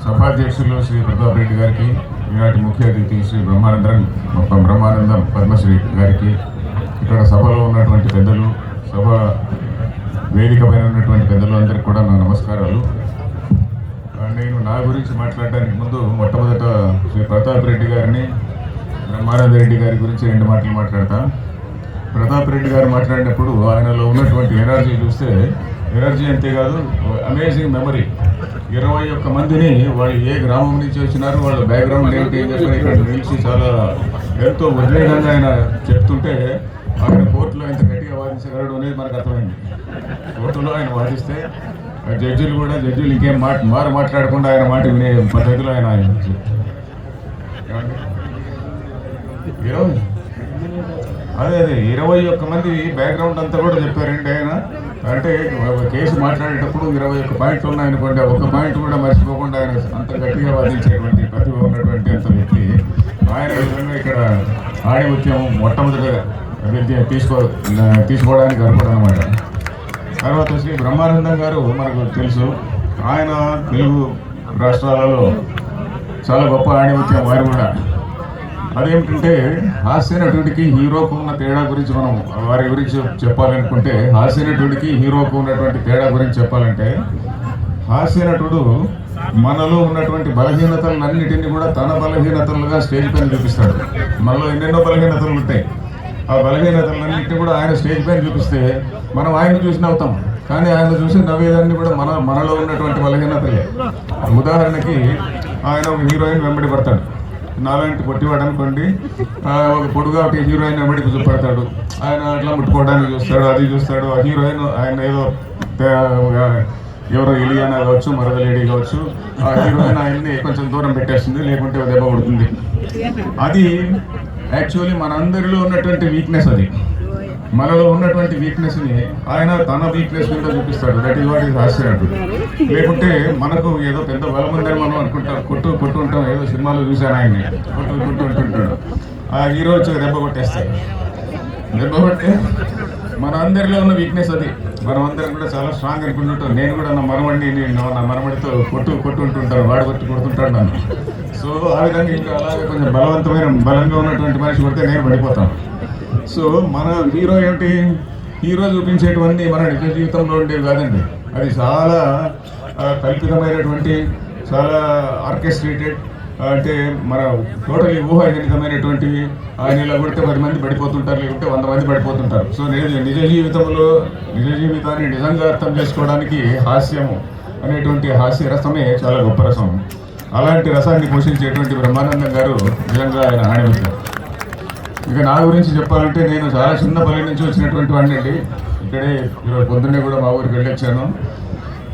సభాధ్యక్షులు శ్రీ ప్రతాప్ రెడ్డి గారికి, ఈనాటి ముఖ్య అతిథి శ్రీ బ్రహ్మానందం పద్మశ్రీ గారికి, ఇక్కడ సభలో ఉన్నటువంటి పెద్దలు, సభ వేదిక పైన ఉన్నటువంటి పెద్దలు అందరికీ కూడా నా నమస్కారాలు. నేను నా గురించి మాట్లాడడానికి ముందు మొట్టమొదట శ్రీ ప్రతాప్ రెడ్డి గారిని, బ్రహ్మానంద రెడ్డి గారి గురించి 2 మాటలు మాట్లాడతా. ప్రతాప్ రెడ్డి గారు మాట్లాడినప్పుడు ఆయనలో ఉన్నటువంటి ఎనర్జీ చూస్తే, ఎనర్జీ అంతేకాదు అమేజింగ్ మెమరీ. 21 మందిని వాళ్ళు ఏ గ్రామం నుంచి వచ్చినారు, వాళ్ళ బ్యాక్గ్రౌండ్ ఏంటి అని చెప్పి ఇక్కడ నిలిచి చాలా ఎంతో ఉద్వేగంగా ఆయన చెప్తుంటే, ఆయన కోర్టులో ఎంత గట్టిగా వాదించగలడు అనేది మనకు అర్థమైంది. కోర్టులో ఆయన వాదిస్తే జడ్జిలు ఇంకేం మాట్లాడకుండా ఆయన మాట వినే పద్ధతిలో ఆయన అదే 21 మంది బ్యాక్గ్రౌండ్ అంతా కూడా చెప్పారండి ఆయన. అంటే కేసు మాట్లాడేటప్పుడు 21 పాయింట్లు ఉన్నాయనుకోండి, ఒక్క పాయింట్ కూడా మర్చిపోకుండా ఆయన అంత గట్టిగా వాదించేటువంటి ప్రతిభ ఉన్నటువంటి అంత వ్యక్తి. ఆయన విధంగా ఇక్కడ ఆణిముత్యం మొట్టమొదటిగా తీసుకోవడానికి గడపడనమాట. తర్వాత శ్రీ బ్రహ్మానందం గారు మనకు తెలుసు, ఆయన తెలుగు రాష్ట్రాలలో చాలా గొప్ప ఆణిముత్యం. వారు కూడా అదేమిటంటే హాస్య నటుడికి హీరోకు ఉన్న తేడా గురించి మనం వారి గురించి చెప్పాలనుకుంటే, హాస్య నటుడికి హీరోకు ఉన్నటువంటి తేడా గురించి చెప్పాలంటే, హాస్య నటుడు మనలో ఉన్నటువంటి బలహీనతలన్నిటినీ కూడా తన బలహీనతలుగా స్టేజ్ పైన చూపిస్తాడు. మనలో ఎన్నెన్నో బలహీనతలు ఉంటాయి. ఆ బలహీనతలన్నింటినీ కూడా ఆయన స్టేజ్ పైన చూపిస్తే మనం ఆయన చూసి నవ్వుతాం, కానీ ఆయన చూసి నవ్వేదాన్ని కూడా మనలో ఉన్నటువంటి బలహీనతలే. ఉదాహరణకి ఆయన ఒక హీరోయిన్ వెంబడి పడతాడు. నాలాంటి పొట్టివాడు అనుకోండి, ఒక పొడుగా ఒక హీరోయిన్ వెంబడి పడతాడు. ఆయన అట్లా ముట్టుకోవడానికి చూస్తాడు, అది చూస్తాడు. ఆ హీరోయిన్ ఆయన ఏదో ఎవరో ఎలియానా కావచ్చు, మరొక లేడీ కావచ్చు, ఆ హీరోయిన్ ఆయన్ని కొంచెం దూరం పెట్టేస్తుంది, లేకుంటే దెబ్బ కొడుతుంది. అది యాక్చువల్లీ మనందరిలో ఉన్నటువంటి వీక్నెస్. అది మనలో ఉన్నటువంటి వీక్నెస్ని ఆయన తన వీక్నెస్ మీద చూపిస్తాడు. దట్ ఈస్ వాట్ ఈస్ హాస్యనటుడు. లేకుంటే మనకు ఏదో పెద్ద బలం ఉందని మనం అనుకుంటాం, కొట్టు ఉంటాం. ఏదో సినిమాలో చూశాను ఆయన్ని కొట్టు అంటుంటాడు. ఆ హీరో వచ్చి దెబ్బ కొట్టేస్తాడు. దెబ్బ కొట్టే మన అందరిలో ఉన్న వీక్నెస్ అది. మనం అందరం కూడా చాలా స్ట్రాంగ్ అనుకుంటుంటాం. నేను కూడా నా మనవడితో కొట్టు ఉంటుంటాను, వాడు కొడుతుంటాడు నన్ను. సో ఆ విధంగా ఇంకా అలాగే కొంచెం బలంగా ఉన్నటువంటి మనిషి కొడితే నేను పడిపోతాను. సో మన హీరో ఏంటి, హీరో చూపించేటువంటి మన నిజ జీవితంలో ఉండేవి కాదండి. అది చాలా కల్పితమైనటువంటి, చాలా ఆర్కెస్ట్రేటెడ్, అంటే మన టోటలీ ఊహాజనితమైనటువంటివి. ఆయన ఇలా కొడితే 10 మంది పడిపోతుంటారు, లేకుంటే 100 మంది పడిపోతుంటారు. సో నిజ జీవితాన్ని నిజంగా అర్థం చేసుకోవడానికి హాస్యము అనేటువంటి హాస్య రసమే చాలా గొప్ప రసం. అలాంటి రసాన్ని పోషించేటువంటి బ్రహ్మానందం గారు నిజంగా ఆయన ఆణిముత్యం. ఇక నా గురించి చెప్పాలంటే, నేను చాలా చిన్నపల్లి నుంచి వచ్చినటువంటి వాడిని అండి. ఇక్కడే ఈరోజు పొద్దున్నే కూడా మా ఊరికి వెళ్ళొచ్చాను.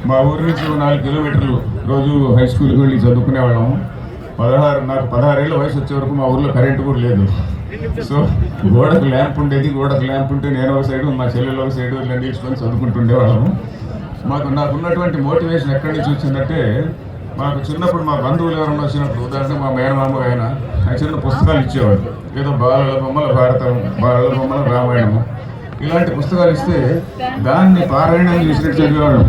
మా ఊరి నుంచి 4 కిలోమీటర్లు రోజు హై స్కూల్కి వెళ్ళి చదువుకునేవాళ్ళము. నాకు 16 ఏళ్ళ వయసు వచ్చే వరకు మా ఊర్లో కరెంటు కూడా లేదు. సో గోడకు ల్యాంప్ ఉండేది. గోడకు ల్యాంప్ ఉంటే నేను ఒక సైడు, మా చెల్లెలు ఒక సైడు ఇలా నిల్చుకొని చదువుకుంటుండేవాళ్ళము. నాకున్నటువంటి మోటివేషన్ ఎక్కడి నుంచి వచ్చిందంటే, మాకు చిన్నప్పుడు మా బంధువులు ఎవరైనా వచ్చినప్పుడు, ఉదాహరణ మా మేనమామ ఆయన చిన్న పుస్తకాలు ఇచ్చేవాడు. ఏదో బాలల బొమ్మల భారతం, బాలల బొమ్మల రామాయణము, ఇలాంటి పుస్తకాలు ఇస్తే దాన్ని పారాయణం చేసినట్టు చదివేవాడు.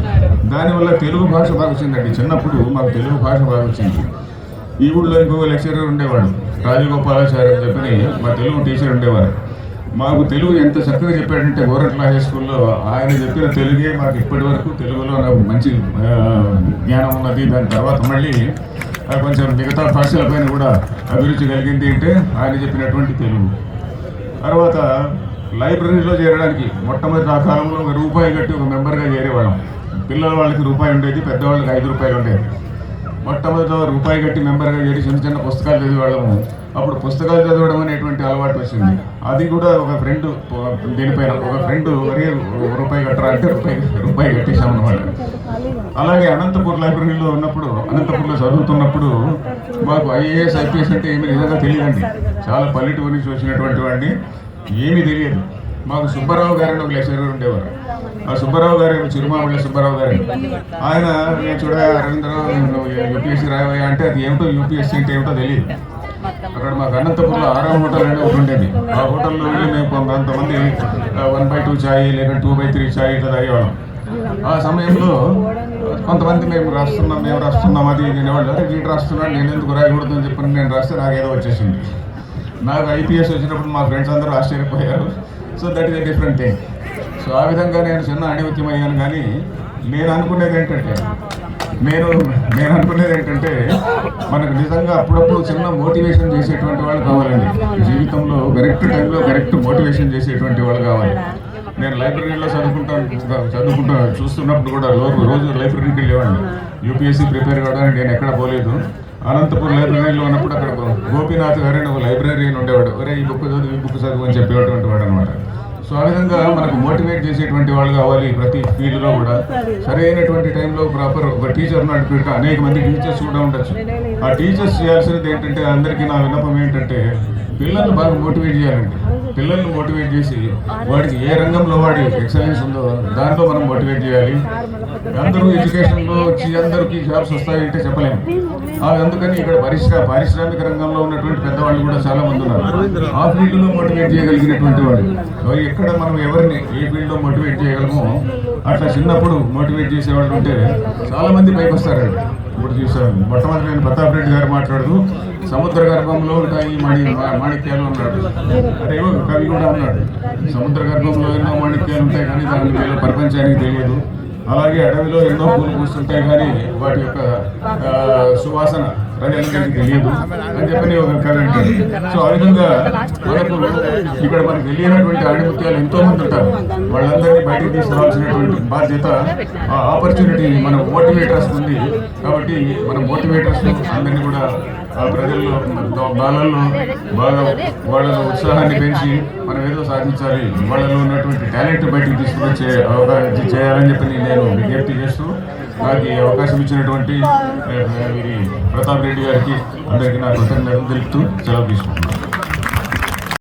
దానివల్ల తెలుగు భాష బాగా వచ్చిందండి. చిన్నప్పుడు మాకు తెలుగు భాష బాగా వచ్చింది. ఈ ఊళ్ళో ఇంకొక లెక్చరర్ ఉండేవాడు, రాజగోపాలాచారి అని చెప్పని మా తెలుగు టీచర్ ఉండేవారు. మాకు తెలుగు ఎంత చక్కగా చెప్పాడంటే, గోరట్ల హై స్కూల్లో ఆయన చెప్పిన తెలుగే మాకు ఇప్పటి వరకు తెలుగులో నాకు మంచి జ్ఞానం ఉన్నది. దాని తర్వాత మళ్ళీ కొంచెం మిగతా భాషలపైన కూడా అభిరుచి కలిగింది అంటే ఆయన చెప్పినటువంటి తెలుగు. తర్వాత లైబ్రరీలో చేరడానికి మొట్టమొదటి ఆ కాలంలో ₹1 కట్టి ఒక మెంబర్గా చేరేవాళ్ళం. పిల్లల వాళ్ళకి ₹1 ఉండేది, పెద్దవాళ్ళకి ₹5 ఉండేది. మొట్టమొదటి ₹1 కట్టి మెంబర్గా చేరి చిన్న పుస్తకాలు చదివేవాళ్ళము. అప్పుడు పుస్తకాలు చదవడం అనేటువంటి అలవాటు వచ్చింది. అది కూడా ఒక ఫ్రెండ్ దీనిపైన ఒక ఫ్రెండ్ ₹1 కట్టరా అంటే రూపాయి కట్టేసామన్నమాట. అలాగే అనంతపూర్ లైబ్రరీలో ఉన్నప్పుడు, అనంతపూర్లో చదువుతున్నప్పుడు మాకు IAS IPS అంటే ఏమీ నిజంగా తెలియదండి. చాలా పల్లెటూరు నుంచి వచ్చినటువంటి వాడిని, ఏమీ తెలియదు. మాకు సుబ్బారావు గారని ఒక లెక్చరర్ ఉండేవారు. ఆ సుబ్బారావు గారు, చిరుమామిళ్ళ సుబ్బారావు గారు, ఆయన నేను రవీంద్రరావు UPSC రాయవయ్యా అంటే అది ఏమిటో, UPSC అంటే ఏమిటో తెలియదు. అక్కడ మాకు అనంతపురంలో ఆరాం హోటల్ అనేది ఒకటి ఉండేది. ఆ హోటల్లో వెళ్ళి మేము కొంతమంది 1/2 చాయ్ లేక 2/3 చాయ్ ఇట్లా తాగేవాళ్ళం. ఆ సమయంలో కొంతమంది మేము రాస్తున్నాం అది వినేవాళ్ళు, అరే వీడు రాస్తున్నాడు నేను ఎందుకు రాయకూడదు అని చెప్పని నేను రాస్తే నాకు ఏదో వచ్చేసింది. నాకు ఐపీఎస్ వచ్చినప్పుడు మా ఫ్రెండ్స్ అందరూ ఆశ్చర్యపోయారు. So that is a different thing. So ఆ విధంగా నేను చిన్న అణిముత్యం అయ్యాను. కానీ నేను అనుకునేది ఏంటంటే మనకు నిజంగా అప్పుడప్పుడు చిన్న మోటివేషన్ చేసేటువంటి వాళ్ళు కావాలండి జీవితంలో. కరెక్ట్ టైంలో కరెక్ట్ మోటివేషన్ చేసేటువంటి వాళ్ళు కావాలి. నేను లైబ్రరీలో చదువుకుంటా చూస్తున్నప్పుడు కూడా రోజు లైబ్రరీకి వెళ్ళేవాడిని. యూపీఎస్సీ ప్రిపేర్ కావడానికి నేను ఎక్కడ పోలేదు. అనంతపురం లైబ్రరీలో ఉన్నప్పుడు అక్కడ గోపీనాథ్ గారు ఒక లైబ్రరీని ఉండేవాడు. ఒరే ఈ బుక్ చదువు అని చెప్పేటువంటి వాడు అనమాట. సో ఆ విధంగా మనకు మోటివేట్ చేసేటువంటి వాళ్ళు కావాలి ప్రతి ఫీల్డ్లో కూడా. సరైనటువంటి టైంలో ప్రాపర్ ఒక టీచర్ నడిపి అనేక మంది టీచర్స్ కూడా ఉండొచ్చు. ఆ టీచర్స్ చేయాల్సినది ఏంటంటే, అందరికీ నా విన్నపం ఏంటంటే, పిల్లల్ని బాగా మోటివేట్ చేయాలండి. పిల్లల్ని మోటివేట్ చేసి వాడికి ఏ రంగంలో వాడి ఎక్సలెన్స్ ఉందో దాంట్లో మనం మోటివేట్ చేయాలి. అందరూ ఎడ్యుకేషన్లో వచ్చి అందరికీ జాబ్స్ వస్తాయంటే చెప్పలేము. అందుకని ఇక్కడ పారిశ్రామిక రంగంలో ఉన్నటువంటి పెద్దవాళ్ళు కూడా చాలా మంది ఉన్నారు. ఆ ఫీల్డ్లో మోటివేట్ చేయగలిగినటువంటి వాళ్ళు ఎక్కడ మనం ఎవరిని ఏ ఫీల్డ్లో మోటివేట్ చేయగలమో అట్లా చిన్నప్పుడు మోటివేట్ చేసేవాళ్ళు ఉంటే చాలా మంది పైకి వస్తారండి. ఇప్పుడు చూసాను మొట్టమొదటి నేను ప్రతాప్ రెడ్డి గారు మాట్లాడుతూ సముద్ర గర్భంలో ఉంటాయి మాణిక్యాలు అన్నాడు. అదే కవి కూడా అన్నాడు, సముద్ర గర్భంలో ఎన్నో మాణిక్యాలు ఉంటాయి కానీ దాని ప్రపంచానికి తెలియదు. అలాగే అడవిలో ఎన్నో పూలు పూస్తుంటాయి కానీ వాటి యొక్క సువాసన ప్రజలందరికీ తెలియదు అని చెప్పని ఒక కవి అంటాడు. సో ఆ విధంగా ఇక్కడ మనకు తెలియనటువంటి ఆణిముత్యాలు ఎంతో మంది ఉంటారు. వాళ్ళందరినీ బయటకు తీసుకురావాల్సినటువంటి బాధ్యత, ఆ ఆపర్చునిటీ మన మోటివేటర్స్ ఉంది. కాబట్టి మన మోటివేటర్స్ అందరినీ కూడా ఆ ప్రజల్లో బాలల్లో బాగా వాళ్ళలో ఉత్సాహాన్ని పెంచి మనం ఏదో సాధించాలి, వాళ్ళలో ఉన్నటువంటి టాలెంట్ బయటకు తీసుకువచ్చే అవకాశం చేయాలని చెప్పి నేను విజ్ఞప్తి చేస్తూ నాకు ఈ అవకాశం ఇచ్చినటువంటి ప్రతాప్ రెడ్డి గారికి అందరికీ నా కృతజ్ఞతలు తెలుపుతూ సెలవు తీసుకుంటున్నాను.